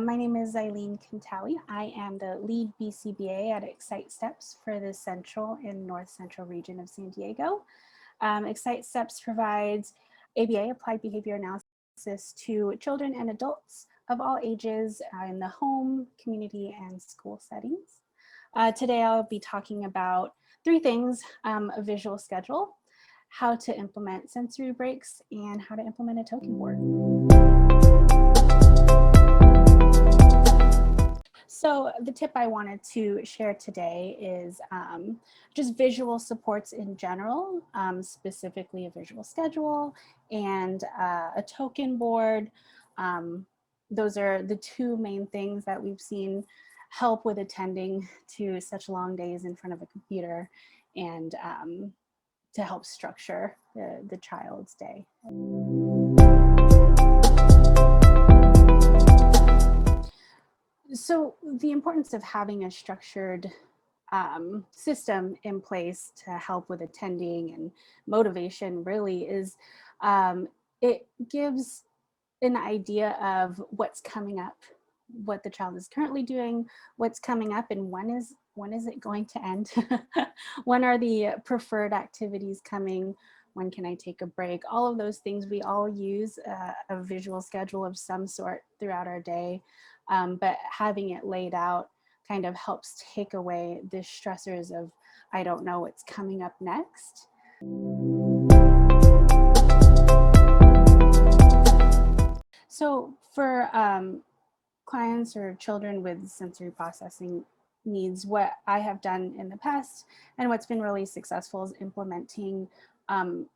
My name is Xylene Contaoi. I am the lead BCBA at Xcite Steps for the central and north central region of San Diego. Xcite Steps provides ABA, Applied Behavior Analysis, to children and adults of all ages in the home, community, and school settings. Today I'll be talking about three things: a visual schedule, how to implement sensory breaks, and how to implement a token board. So the tip I wanted to share today is just visual supports in general, specifically a visual schedule and a token board. Those are the two main things that we've seen help with attending to such long days in front of a computer and to help structure the child's day. So the importance of having a structured system in place to help with attending and motivation really is it gives an idea of what's coming up, what the child is currently doing, what's coming up, and when is it going to end? When are the preferred activities coming? When can I take a break? All of those things, we all use a visual schedule of some sort throughout our day, but having it laid out kind of helps take away the stressors of, I don't know what's coming up next. So for clients or children with sensory processing needs, what I have done in the past and what's been really successful is implementing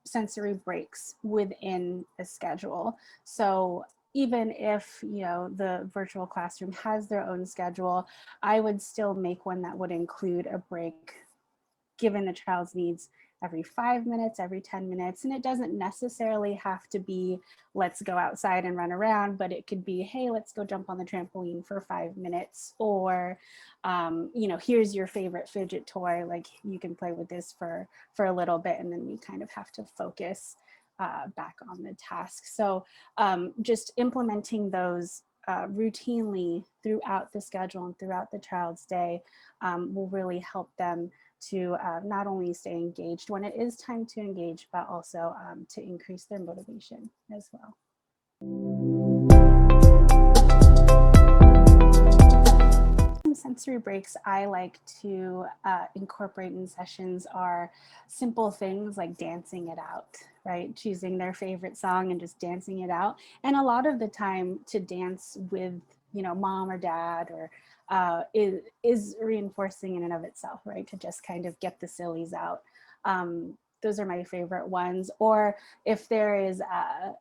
sensory breaks within a schedule. So even if the virtual classroom has their own schedule, I would still make one that would include a break given the child's needs every 5 minutes, every 10 minutes. And it doesn't necessarily have to be, let's go outside and run around, but it could be, hey, let's go jump on the trampoline for 5 minutes. Or, here's your favorite fidget toy. Like, you can play with this for a little bit, and then we kind of have to focus back on the task. So just implementing those routinely throughout the schedule and throughout the child's day will really help them to not only stay engaged when it is time to engage, but also to increase their motivation as well. Some sensory breaks I like to incorporate in sessions are simple things like dancing it out, right? Choosing their favorite song and just dancing it out. And a lot of the time to dance with mom or dad or is reinforcing in and of itself, right? To just kind of get the sillies out. Those are my favorite ones. Or if there is,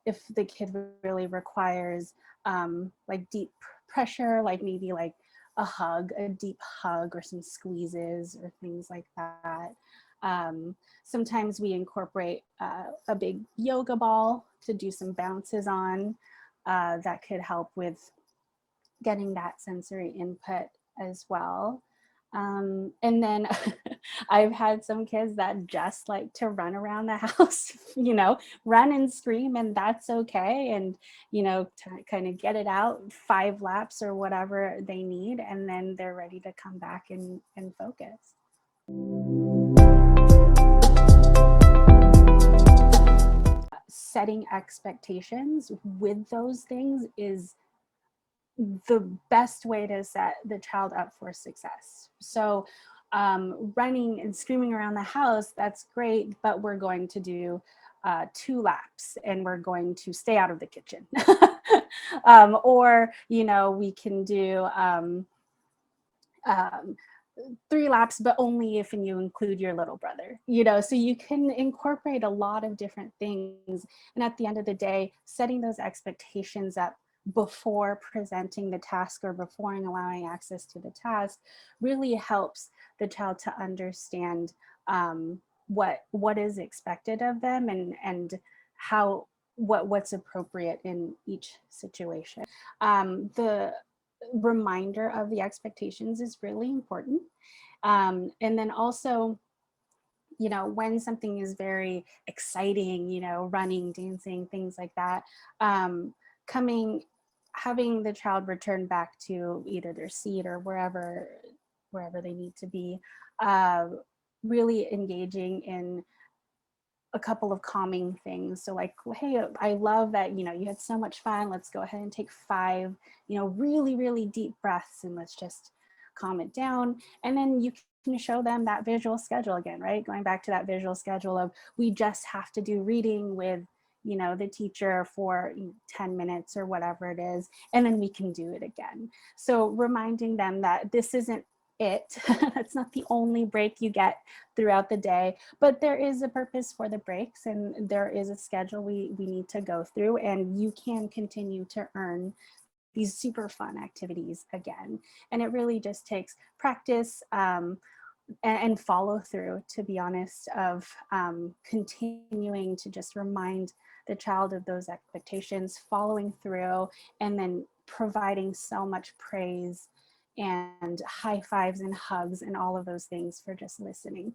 if the kid really requires like deep pressure, like maybe like a deep hug or some squeezes or things like that. Sometimes we incorporate a big yoga ball to do some bounces on that could help with getting that sensory input as well. And then I've had some kids that just like to run around the house, run and scream, and that's okay. And, to kind of get it out 5 laps or whatever they need, and then they're ready to come back and focus. Setting expectations with those things is the best way to set the child up for success. So running and screaming around the house, that's great, but we're going to do 2 laps and we're going to stay out of the kitchen. Or, we can do 3 laps, but only if you include your little brother, so you can incorporate a lot of different things. And at the end of the day, setting those expectations up before presenting the task or before allowing access to the task really helps the child to understand what is expected of them and how what's appropriate in each situation. The reminder of the expectations is really important. And then also, when something is very exciting, running, dancing, things like that, having the child return back to either their seat or wherever they need to be, really engaging in a couple of calming things. So like, hey, I love that, you had so much fun. Let's go ahead and take 5, really, really deep breaths, and let's just calm it down. And then you can show them that visual schedule again, right? Going back to that visual schedule of, we just have to do reading with, the teacher for 10 minutes or whatever it is, and then we can do it again. So reminding them that this isn't it. That's not the only break you get throughout the day, but there is a purpose for the breaks, and there is a schedule we need to go through, and you can continue to earn these super fun activities again. And it really just takes practice, and follow through, to be honest, of continuing to just remind the child of those expectations, following through, and then providing so much praise and high fives and hugs and all of those things for just listening.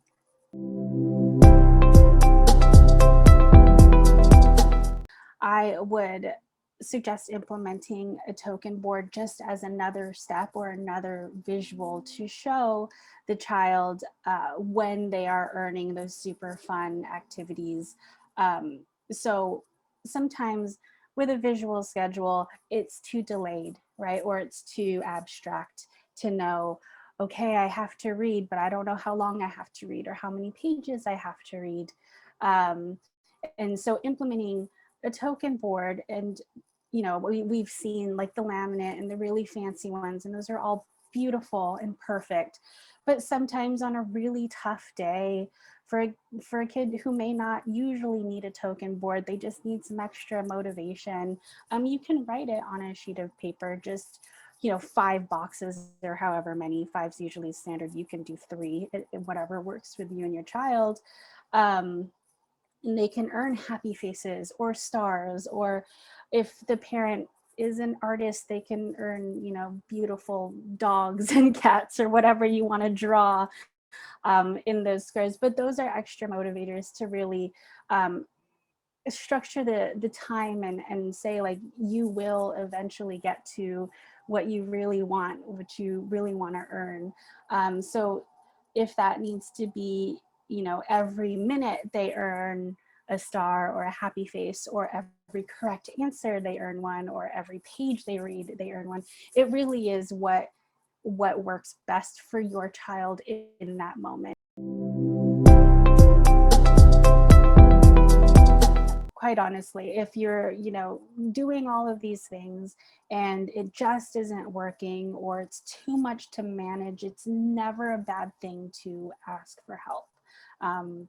I would suggest implementing a token board just as another step or another visual to show the child when they are earning those super fun activities. So sometimes with a visual schedule, it's too delayed, right? Or it's too abstract to know, okay, I have to read, but I don't know how long I have to read or how many pages I have to read. And so implementing a token board, and we've seen like the laminate and the really fancy ones, and those are all beautiful and perfect. But sometimes on a really tough day, for a kid who may not usually need a token board, they just need some extra motivation. You can write it on a sheet of paper, just 5 boxes or however many. 5's usually standard. You can do 3, whatever works with you and your child. And they can earn happy faces or stars, or if the parent is an artist, they can earn beautiful dogs and cats or whatever you want to draw in those squares. But those are extra motivators to really structure the time, and say, like, you will eventually get to what you really want, what you really want to earn. So if that needs to be, every minute they earn a star or a happy face, or every correct answer they earn 1, or every page they read they earn 1, it really is what works best for your child in that moment. Quite honestly, if you're, doing all of these things and it just isn't working, or it's too much to manage, it's never a bad thing to ask for help.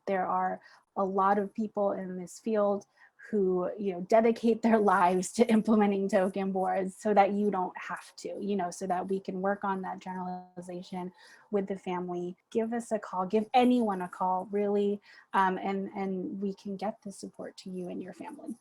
There are a lot of people in this field who, dedicate their lives to implementing token boards so that you don't have to, so that we can work on that generalization with the family. Give us a call, give anyone a call, really, and we can get the support to you and your family.